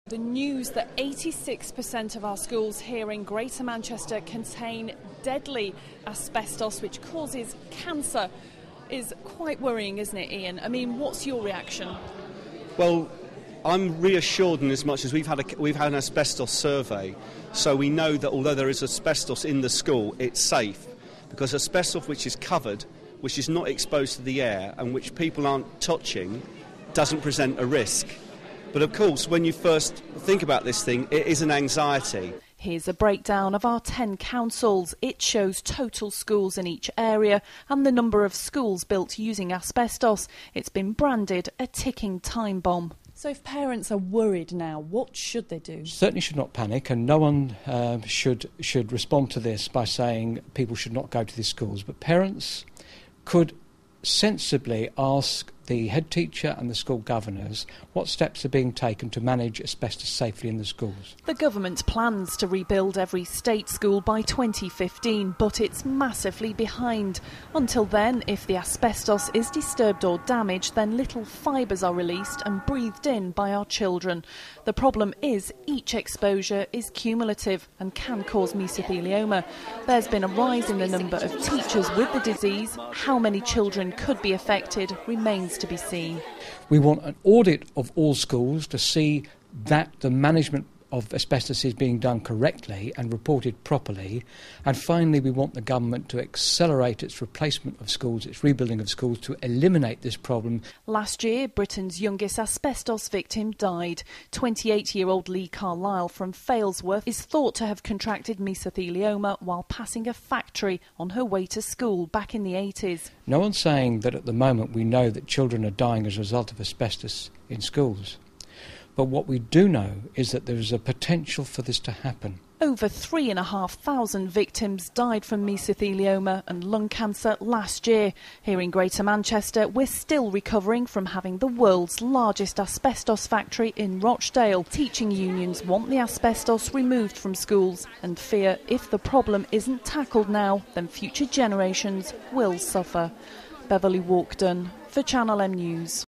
The news that 86% of our schools here in Greater Manchester contain deadly asbestos, which causes cancer, is quite worrying, isn't it, Ian? I mean, what's your reaction? Well, I'm reassured in as much as we've had an asbestos survey, so we know that although there is asbestos in the school, it's safe, because asbestos which is covered, which is not exposed to the air and which people aren't touching, doesn't present a risk. But of course, when you first think about this thing, it is an anxiety. Here's a breakdown of our 10 councils. It shows total schools in each area and the number of schools built using asbestos. It's been branded a ticking time bomb. So if parents are worried now, what should they do? Certainly should not panic, and no one should respond to this by saying people should not go to these schools. But parents could sensibly ask the head teacher and the school governors what steps are being taken to manage asbestos safely in the schools. The government plans to rebuild every state school by 2015, but it's massively behind. Until then, if the asbestos is disturbed or damaged, then little fibres are released and breathed in by our children. The problem is each exposure is cumulative and can cause mesothelioma. There's been a rise in the number of teachers with the disease. How many children could be affected remains to be seen. We want an audit of all schools to see that the management of asbestos is being done correctly and reported properly. And finally, we want the government to accelerate its replacement of schools, its rebuilding of schools, to eliminate this problem. Last year, Britain's youngest asbestos victim died. 28-year-old Lee Carlisle from Failsworth is thought to have contracted mesothelioma while passing a factory on her way to school back in the 80s. No one's saying that at the moment we know that children are dying as a result of asbestos in schools. But what we do know is that there is a potential for this to happen. Over 3,500 victims died from mesothelioma and lung cancer last year. Here in Greater Manchester, we're still recovering from having the world's largest asbestos factory in Rochdale. Teaching unions want the asbestos removed from schools and fear if the problem isn't tackled now, then future generations will suffer. Beverly Walkden for Channel M News.